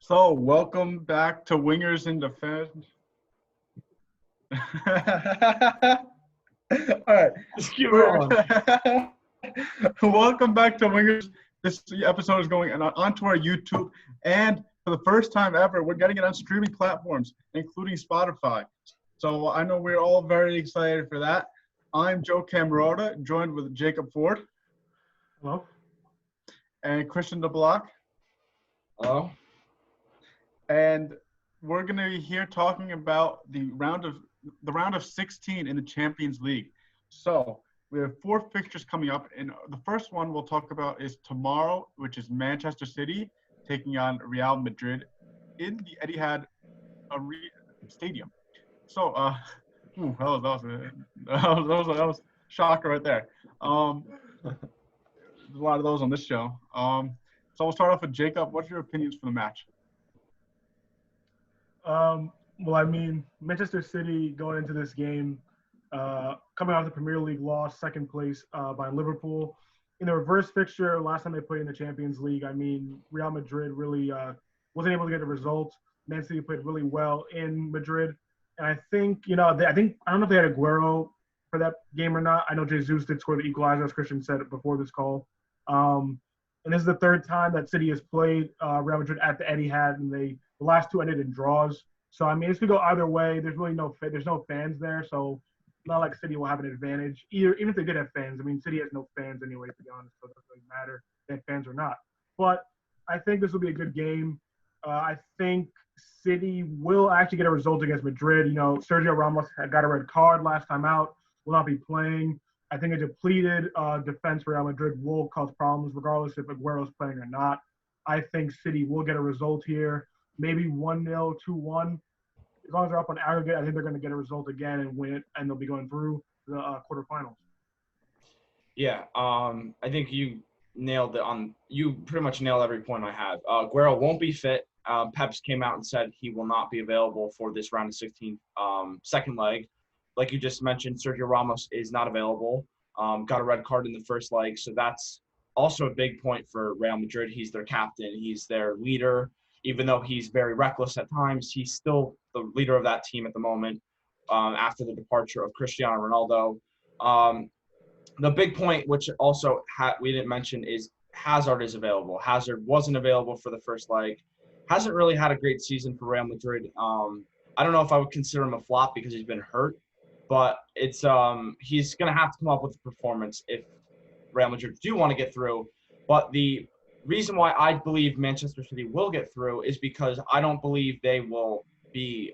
So, welcome back to Wingers in Defense. All right. Just keep rolling. Welcome back to Wingers. This episode is going onto our YouTube, and for the first time ever, we're getting it on streaming platforms, including Spotify. So I know we're all very excited for that. I'm Joe Camerota, joined with Jacob Ford. Hello. And Christian DeBlock. Hello. And we're going to be here talking about the round of 16 in the Champions League. So we have 4 fixtures coming up, and the first one we'll talk about is tomorrow, which is Manchester City taking on Real Madrid in the Etihad Stadium. So, that was a shocker right there. There's a lot of those on this show. So we'll start off with Jacob. What's your opinions for the match? Manchester City going into this game, coming out of the Premier League loss, second place by Liverpool. In the reverse fixture, last time they played in the Champions League, Real Madrid really wasn't able to get a result. Man City played really well in Madrid. And I think, I don't know if they had Aguero for that game or not. I know Jesus did score the equalizer, as Christian said before this call. And this is the third time that City has played Real Madrid at the Etihad, and the last 2 ended in draws. So, this could go either way. There's really no fans there, so not like City will have an advantage. Even if they did have fans, City has no fans anyway, to be honest, so it doesn't really matter if they have fans or not. But I think this will be a good game. I think City will actually get a result against Madrid. Sergio Ramos had got a red card last time out, will not be playing. I think a depleted defense for Real Madrid will cause problems, regardless if Aguero's playing or not. I think City will get a result here, maybe 1-0, 2-1. As long as they're up on aggregate, I think they're going to get a result again and win it, and they'll be going through the quarterfinals. Yeah, I think you nailed it you pretty much nailed every point I had. Aguero won't be fit. Peps came out and said he will not be available for this round of 16 second leg. Like you just mentioned, Sergio Ramos is not available. Got a red card in the first leg, so that's also a big point for Real Madrid. He's their captain. He's their leader. Even though he's very reckless at times, he's still the leader of that team at the moment after the departure of Cristiano Ronaldo. The big point, which also we didn't mention, is Hazard is available. Hazard wasn't available for the first leg. Hasn't really had a great season for Real Madrid. I don't know if I would consider him a flop because he's been hurt, but it's he's going to have to come up with a performance if Real Madrid do want to get through. But the reason why I believe Manchester City will get through is because I don't believe they will be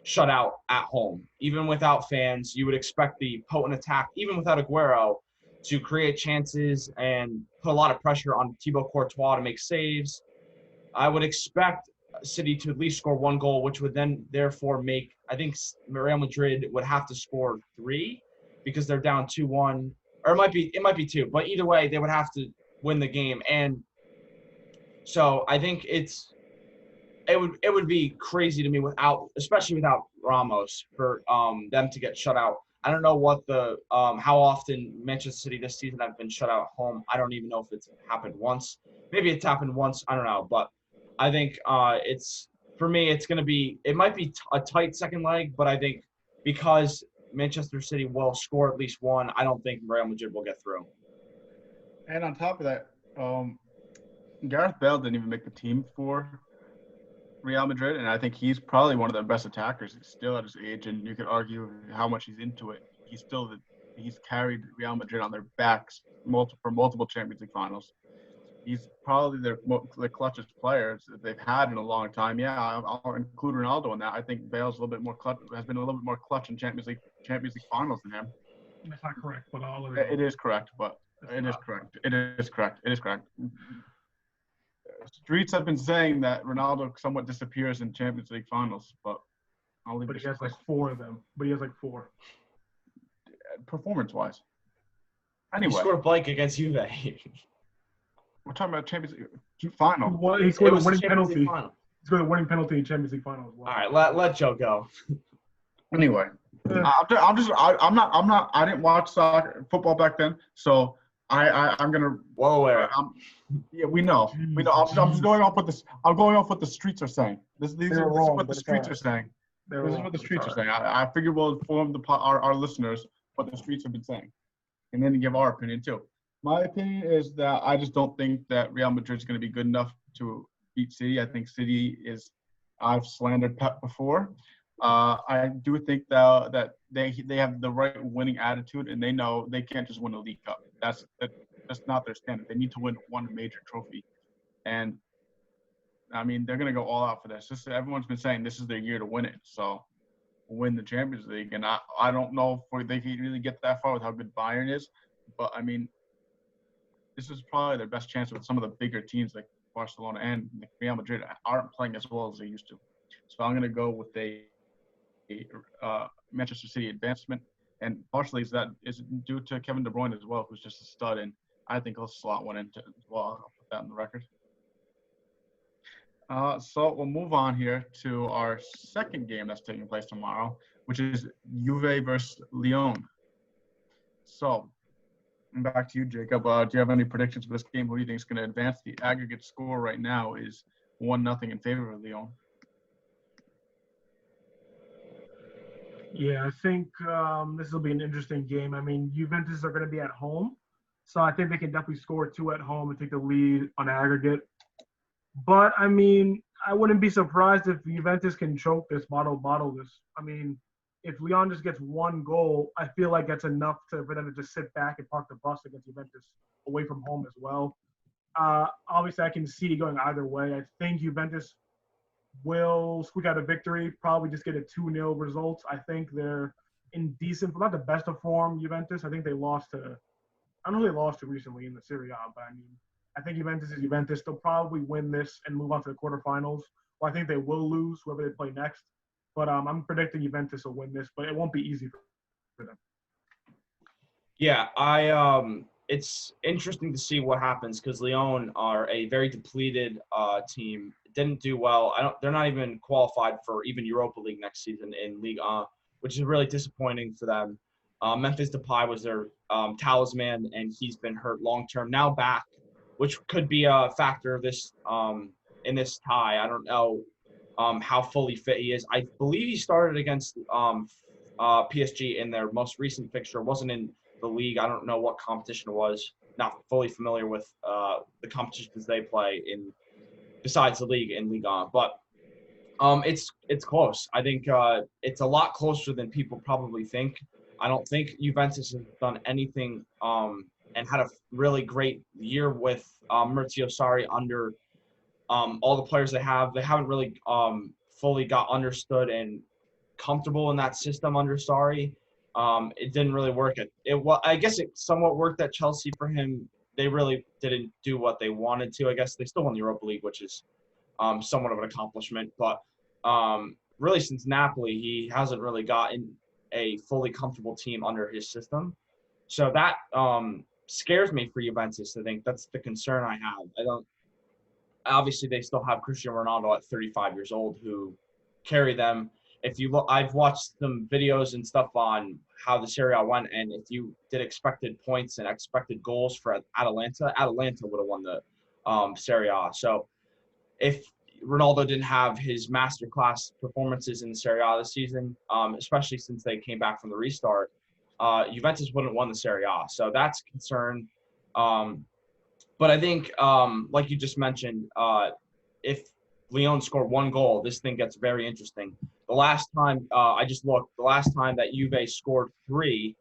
shut out at home. Even without fans, you would expect the potent attack, even without Aguero, to create chances and put a lot of pressure on Thibaut Courtois to make saves. I would expect City to at least score 1 goal, which would then therefore make, I think Real Madrid would have to score 3 because they're down 2-1, or it might be 2, but either way, they would have to win the game. And so I think it would be crazy to me especially without Ramos, for them to get shut out. I don't know what how often Manchester City this season have been shut out at home. I don't even know if it's happened once. Maybe it's happened once. I don't know, but I think for me, it might be a tight second leg, but I think because Manchester City will score at least 1, I don't think Real Madrid will get through. And on top of that, Gareth Bale didn't even make the team for Real Madrid, and I think he's probably one of their best attackers. He's still at his age, and you could argue how much he's into it. He's carried Real Madrid on their backs for multiple Champions League finals. He's probably the clutchest players that they've had in a long time. Yeah, I'll include Ronaldo in that. I think Bale's a little bit more clutch, has been a little bit more clutch in Champions League finals than him. That's not correct, but it is correct. But it is correct. It is correct. It is correct. Streets have been saying that Ronaldo somewhat disappears in Champions League finals, but he has like 4 of them. But he has like 4. Performance-wise. Anyway. He scored blank against Juve. We're talking about Champions League final. He scored a winning penalty. He scored a winning penalty in Champions League final as well. All right, let Joe go. Anyway, I didn't watch football back then, so I'm gonna. Well aware. Yeah, we know. We know. I'm just going off what this. I'm going off what the streets are saying. This is wrong, what the but it's streets all are saying. They're This is wrong, what the but it's streets are all saying. I figured we'll inform our listeners what the streets have been saying, and then give our opinion too. My opinion is that I just don't think that Real Madrid is going to be good enough to beat City. I think City is. I've slandered Pep before. I do think that they have the right winning attitude, and they know they can't just win a League Cup. That's not their standard. They need to win one major trophy, and I mean they're going to go all out for this. Everyone's been saying this is their year to win it. So win the Champions League, and I don't know if they can really get that far with how good Bayern is, but I mean this is probably their best chance with some of the bigger teams like Barcelona and Real Madrid aren't playing as well as they used to. So I'm going to go with a Manchester City advancement, and partially is due to Kevin De Bruyne as well, who's just a stud, and I think he'll slot one into as well. I'll put that in the record. So we'll move on here to our second game that's taking place tomorrow, which is Juve versus Lyon. So back to you, Jacob. Do you have any predictions for this game? Who do you think is going to advance? The aggregate score right now is 1-0 in favor of Lyon. Yeah, I think this will be an interesting game. I mean, Juventus are going to be at home, so I think they can definitely score 2 at home and take the lead on aggregate. But, I mean, I wouldn't be surprised if Juventus can choke this, bottle this. I mean, if Lyon just gets 1 goal, I feel like that's enough for them to just sit back and park the bus against Juventus away from home as well. Obviously, I can see it going either way. I think Juventus will squeak out a victory, probably just get a 2-0 result. I think they're in decent, not the best of form, Juventus. I think they lost to, I don't know who they lost to recently in the Serie A, but I mean, I think Juventus is Juventus. They'll probably win this and move on to the quarterfinals. Well, I think they will lose whoever they play next. But I'm predicting Juventus will win this, but it won't be easy for them. Yeah, it's interesting to see what happens because Lyon are a very depleted team. Didn't do well. They're not even qualified for even Europa League next season in Ligue 1, which is really disappointing for them. Memphis Depay was their talisman, and he's been hurt long term. Now back, which could be a factor of this in this tie. I don't know how fully fit he is. I believe he started against PSG in their most recent fixture. It wasn't in the league. I don't know what competition it was. Not fully familiar with the competitions they play in besides the league in Ligue 1. But it's close. I think it's a lot closer than people probably think. I don't think Juventus has done anything and had a really great year with Maurizio Sarri under all the players they have. They haven't really fully got understood and comfortable in that system under Sarri. It didn't really work. I guess it somewhat worked at Chelsea for him. They really didn't do what they wanted to. I guess they still won the Europa League, which is somewhat of an accomplishment. But really, since Napoli, he hasn't really gotten a fully comfortable team under his system. So that scares me for Juventus. I think that's the concern I have. I don't. Obviously, they still have Cristiano Ronaldo at 35 years old who carry them. If you look, I've watched some videos and stuff on how the Serie A went, and if you did expected points and expected goals for Atalanta would have won the Serie A. So if Ronaldo didn't have his masterclass performances in the Serie A this season, especially since they came back from the restart, Juventus wouldn't have won the Serie A. So that's a concern. But I think, like you just mentioned, if Lyon score 1 goal, this thing gets very interesting. The last time I just looked, the last time that Juve scored 3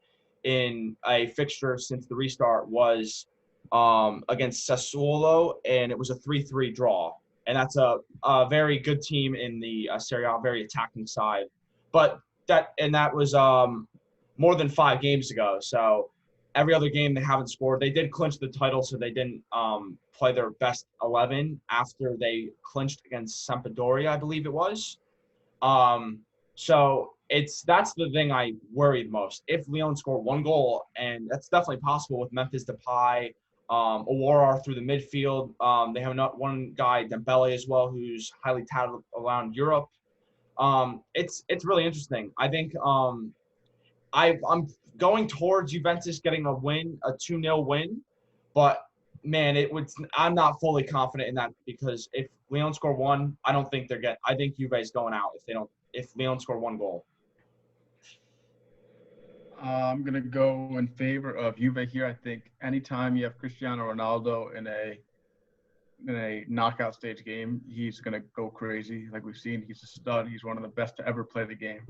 in a fixture since the restart was against Sassuolo, and it was a 3-3 draw. And that's a very good team in the Serie A, very attacking side. But that was more than 5 games ago. So every other game they haven't scored. They did clinch the title, so they didn't play their best 11 after they clinched against Sampdoria, I believe it was. So that's the thing I worried most. If Lyon score 1 goal, and that's definitely possible with Memphis Depay, Aouar through the midfield. They have one guy, Dembele, as well, who's highly touted around Europe. It's really interesting. I think I'm going towards Juventus getting a win, a 2-0 win. But man, I'm not fully confident in that because if Lyon score one, I don't think I think Juve's going out if Lyon score one goal. I'm gonna go in favor of Juve here. I think anytime you have Cristiano Ronaldo in a knockout stage game, he's gonna go crazy. Like we've seen, he's a stud. He's one of the best to ever play the game.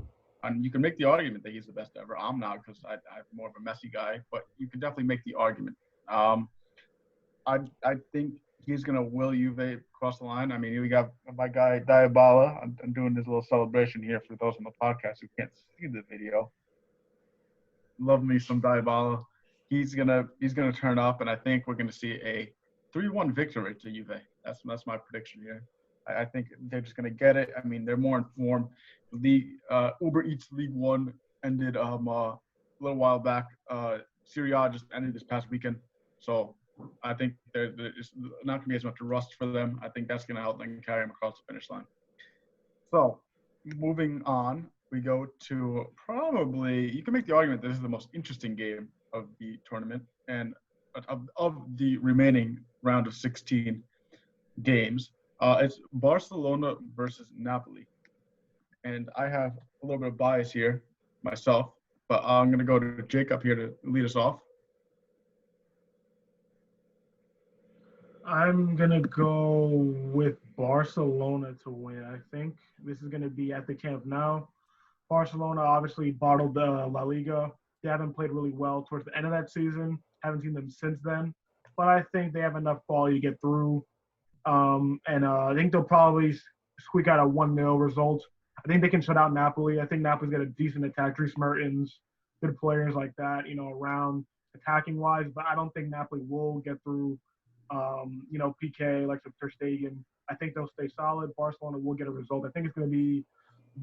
And you can make the argument that he's the best ever. I'm not because I'm more of a Messi guy, but you can definitely make the argument. I think he's gonna will Juve across the line. I mean, we got my guy Diabala. I'm doing this little celebration here for those on the podcast who can't see the video. Love me some Dybala. He's gonna turn up, and I think we're gonna see a 3-1 victory to Juve. That's my prediction here. I think they're just gonna get it. I mean, they're more informed. The Uber Eats League One ended a little while back. Serie A just ended this past weekend, so I think there's not gonna be as much rust for them. I think that's gonna help them carry them across the finish line. So, moving on. We go to probably, you can make the argument this is the most interesting game of the tournament and of the remaining round of 16 games. It's Barcelona versus Napoli. And I have a little bit of bias here myself, but I'm going to go to Jacob here to lead us off. I'm going to go with Barcelona to win. I think this is going to be at the Camp Nou. Barcelona obviously bottled La Liga. They haven't played really well towards the end of that season. Haven't seen them since then. But I think they have enough quality to get through. I think they'll probably squeak out a 1-0 result. I think they can shut out Napoli. I think Napoli's got a decent attack. Dries Mertens, good players like that, around attacking-wise. But I don't think Napoli will get through, PK, like Ter Stegen. I think they'll stay solid. Barcelona will get a result. I think it's going to be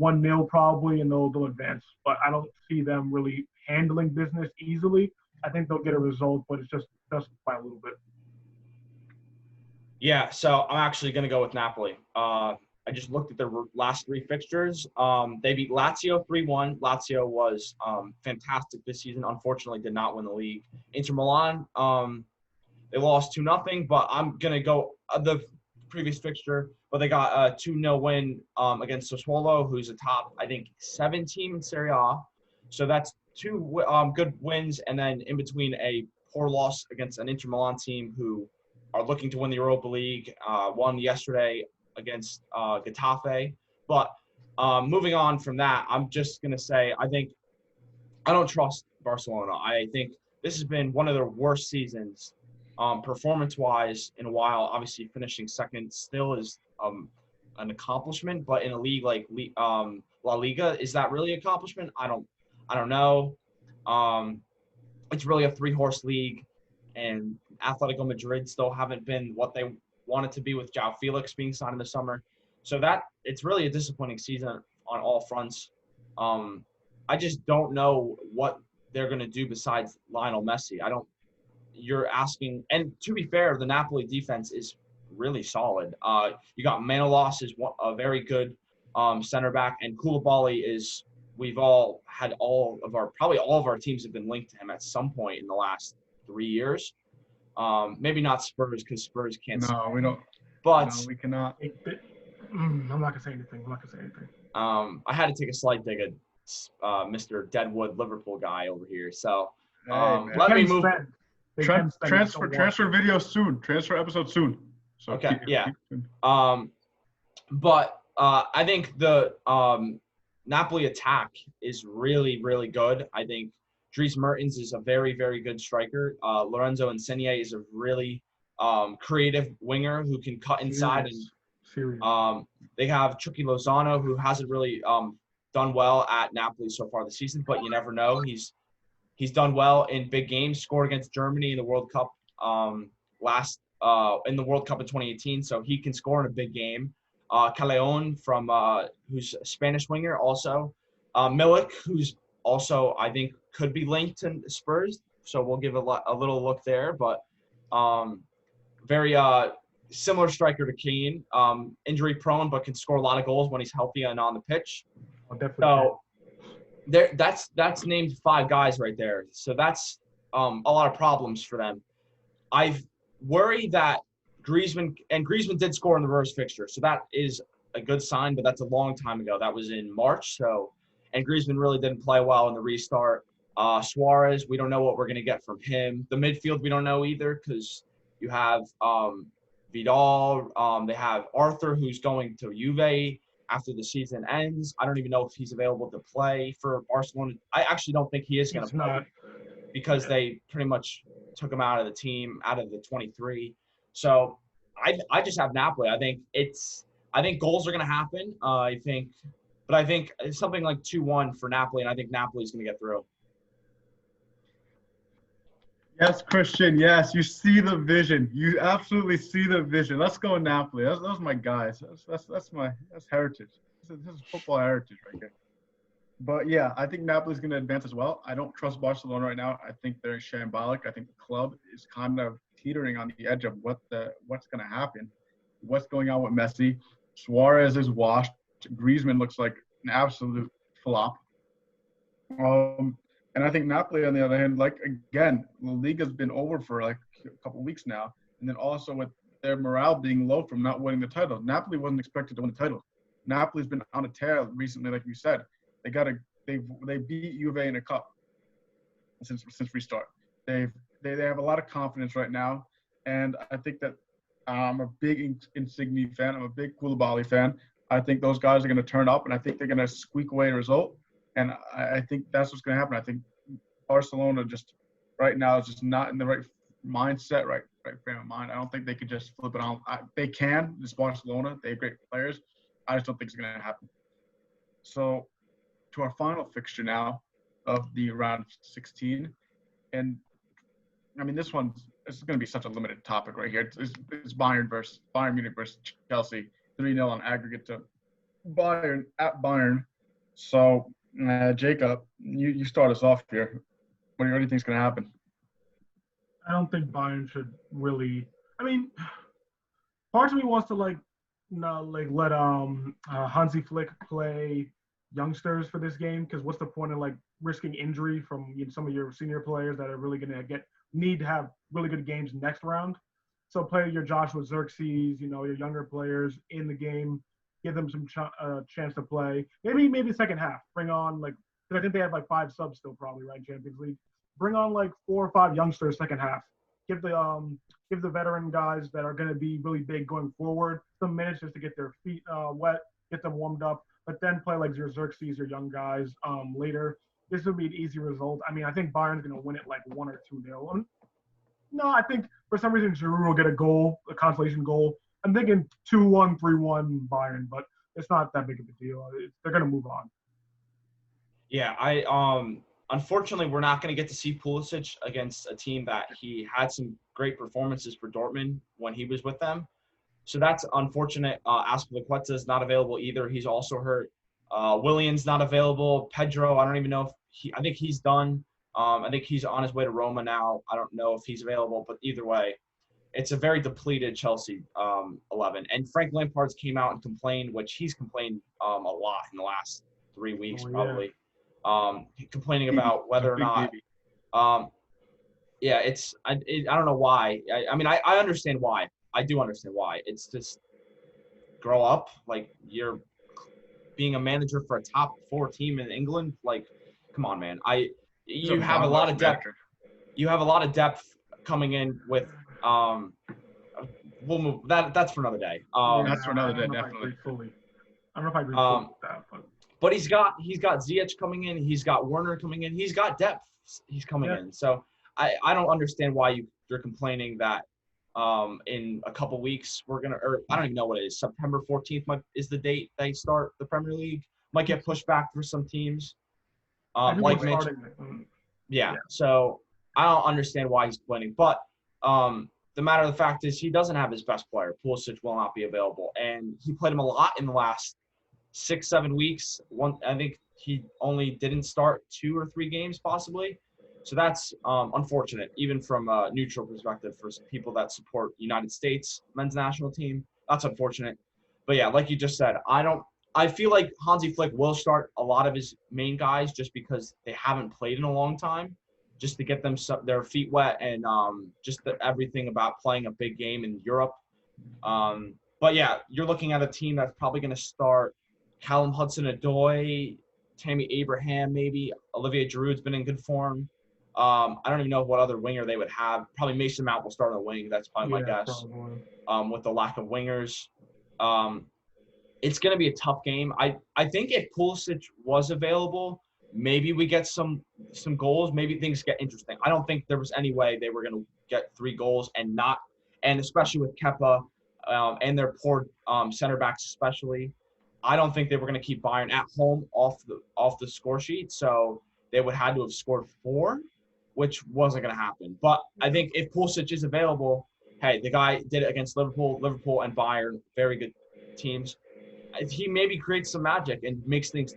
1-0 probably, and they'll advance. But I don't see them really handling business easily. I think they'll get a result, but it's just by a little bit. Yeah, so I'm actually going to go with Napoli. I just looked at their last 3 fixtures. They beat Lazio 3-1. Lazio was fantastic this season. Unfortunately, did not win the league. Inter Milan, they lost 2-0, but I'm going to go the previous fixture, but they got a 2-0 win against Sassuolo, who's a top, I think, 7 team in Serie A. So that's 2 good wins, and then in between a poor loss against an Inter Milan team who are looking to win the Europa League, won yesterday against Getafe. But moving on from that, I'm just going to say I don't trust Barcelona. I think this has been one of their worst seasons performance-wise in a while. Obviously, finishing second still is an accomplishment, but in a league like La Liga, is that really an accomplishment? I don't know. It's really a 3-horse league, and Atletico Madrid still haven't been what they wanted to be with João Felix being signed in the summer. So it's really a disappointing season on all fronts. I just don't know what they're going to do besides Lionel Messi. You're asking, and to be fair, the Napoli defense is really solid. You got Manolas is a very good center back, and Koulibaly is. We've all had probably all of our teams have been linked to him at some point in the last 3 years. Maybe not Spurs because Spurs can't. No, we don't. But no, we cannot. I'm not gonna say anything. I had to take a slight dig at Mr. Deadwood Liverpool guy over here. So let me move. Transfer video soon. Transfer episode soon. So okay, yeah. But I think the Napoli attack is really, really good. I think Dries Mertens is a very, very good striker. Lorenzo Insigne is a really creative winger who can cut inside. They have Chucky Lozano, who hasn't really done well at Napoli so far this season, but you never know. He's done well in big games. Scored against Germany in the World Cup in the World Cup of 2018, so he can score in a big game. Callejon from who's a Spanish winger also. Milik, who's also I think could be linked to Spurs, so we'll give a little look there. But very similar striker to Kane, injury prone, but can score a lot of goals when he's healthy and on the pitch. So that's named 5 guys right there. So that's a lot of problems for them. I worry that Griezmann did score in the reverse fixture, so that is a good sign, but that's a long time ago. That was in March, and Griezmann really didn't play well in the restart. Suarez, we don't know what we're going to get from him. The midfield, we don't know either because you have Vidal. They have Arthur, who's going to Juve after the season ends. I don't even know if he's available to play for Barcelona. I actually don't think he is going to play not. because they pretty much took him out of the team, out of the 23. So I just have Napoli. I think goals are going to happen. I think it's something like 2-1 for Napoli, and I think Napoli's going to get through. Yes, Christian. Yes, you see the vision. You absolutely see the vision. Let's go Napoli. Those my guys. That's heritage. This is football heritage right here. But yeah, I think Napoli's going to advance as well. I don't trust Barcelona right now. I think they're shambolic. I think the club is kind of teetering on the edge of what's going to happen. What's going on with Messi? Suarez is washed. Griezmann looks like an absolute flop. And I think Napoli, on the other hand, like, again, La Liga's been over for like a couple of weeks now. And then also with their morale being low from not winning the title. Napoli wasn't expected to win the title. Napoli's been on a tear recently, like you said. They beat Juve in a cup since restart. They have a lot of confidence right now. And I think that I'm a big Insigne fan. I'm a big Koulibaly fan. I think those guys are going to turn up, and I think they're going to squeak away a result. And I think that's what's going to happen. I think Barcelona just right now is just not in the right mindset, right frame of mind. I don't think they could just flip it on. They can. It's Barcelona. They have great players. I just don't think it's going to happen. So to our final fixture now of the round of 16. And, I mean, this is going to be such a limited topic right here. It's Bayern Munich versus Chelsea. 3-0 on aggregate to Bayern at Bayern. So, Jacob, you start us off here. What do you think is going to happen? I don't think Bayern should really. I mean, part of me wants to let Hansi Flick play youngsters for this game, because what's the point of risking injury from some of your senior players that are really going to need to have really good games next round? So play your Joshua Xerxes, your younger players in the game, give them some chance to play. Maybe second half, bring on because I think they have 5 subs still probably, right, Champions League. Bring on 4 or 5 youngsters second half. Give the veteran guys that are going to be really big going forward some minutes just to get their feet wet, get them warmed up, but then play your Xerxes, your young guys later. This would be an easy result. I mean, I think Bayern's going to win it 1 or 2-0. No, I think for some reason Giroud will get a consolation goal. I'm thinking 2-1, 3-1 Bayern, but it's not that big of a deal. They're going to move on. Yeah, unfortunately, we're not going to get to see Pulisic against a team that he had some great performances for Dortmund when he was with them. So that's unfortunate. Azpilicueta is not available either. He's also hurt. Willian's not available. Pedro, I don't even know if I think he's done. I think he's on his way to Roma now. I don't know if he's available, but either way, it's a very depleted Chelsea 11. And Frank Lampard's came out and complained, which he's complained a lot in the last 3 weeks probably. Complaining about whether or not I don't know why. I understand why. I do understand why. It's just grow up. You're being a manager for a top 4 team in England. Come on, man. You have a lot of depth. You have a lot of depth coming in with we'll move that's for another day. That's for another day, definitely. I don't know if I agree fully with that, but he's got Ziyech coming in. He's got Werner coming in. He's got depth. He's coming in. So I don't understand why you're complaining that in a couple weeks I don't even know what it is. September 14th is the date they start the Premier League. Might get pushed back for some teams. So I don't understand why he's complaining. But the matter of the fact is he doesn't have his best player. Pulisic will not be available, and he played him a lot in the last 6-7 weeks. I think he only didn't start 2 or 3 games possibly. So that's unfortunate, even from a neutral perspective for people that support United States men's national team. That's unfortunate. But yeah, like you just said, I feel like Hansi Flick will start a lot of his main guys just because they haven't played in a long time. just to get them their feet wet and just everything about playing a big game in Europe. But yeah, you're looking at a team that's probably going to start Callum Hudson-Odoi, Tammy Abraham, maybe Olivier Giroud's been in good form. I don't even know what other winger they would have. Probably Mason Mount will start on the wing. That's probably my guess. Probably. With the lack of wingers, it's going to be a tough game. I think if Pulisic was available, maybe we get some goals. Maybe things get interesting. I don't think there was any way they were going to get 3 goals and especially with Kepa and their poor center backs especially. I don't think they were going to keep Bayern at home off the score sheet. So they would have to have scored 4, which wasn't going to happen. But I think if Pulisic is available, hey, the guy did it against Liverpool and Bayern, very good teams. He maybe creates some magic and makes things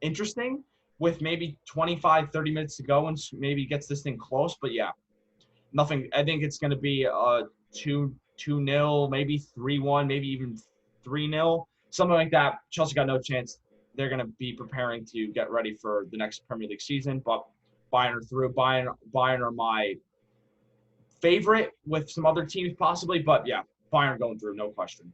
interesting with maybe 25, 30 minutes to go and maybe gets this thing close. But yeah, nothing. I think it's going to be 2-0, maybe 3-1, maybe even 3-0, something like that. Chelsea got no chance. They're going to be preparing to get ready for the next Premier League season. But Bayern are through. Bayern are my favorite with some other teams possibly. But yeah, Bayern going through, no question.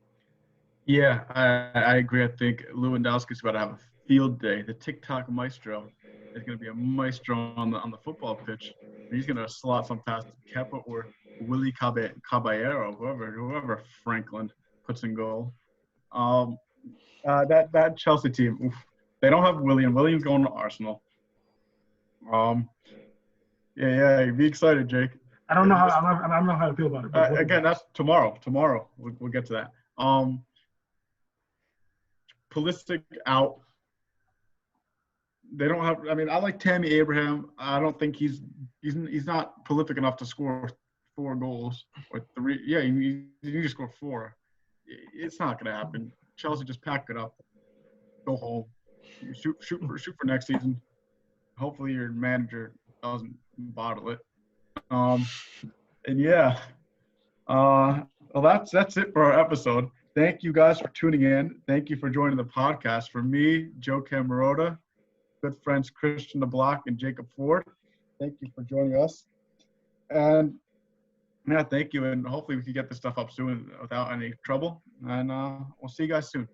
Yeah, I agree. I think Lewandowski's about to have a field day. The TikTok maestro is going to be a maestro on the football pitch. He's going to slot some past Kepa or Willie Caballero, whoever Franklin puts in goal. That Chelsea team, oof, they don't have William. William's going to Arsenal. Yeah, be excited, Jake. I don't know how I feel about it. Again, that's tomorrow. Tomorrow we'll get to that. Pulisic out. They don't have. I mean, I like Tammy Abraham. I don't think he's not prolific enough to score 4 goals or 3. Yeah, he needs to score 4. It's not going to happen. Chelsea just pack it up, go home, shoot for next season. Hopefully your manager doesn't bottle it. And yeah, well that's it for our episode. Thank you guys for tuning in. Thank you for joining the podcast. For me, Joe Camarota, good friends Christian DeBlock and Jacob Ford. Thank you for joining us. And yeah, thank you. And hopefully we can get this stuff up soon without any trouble. And we'll see you guys soon.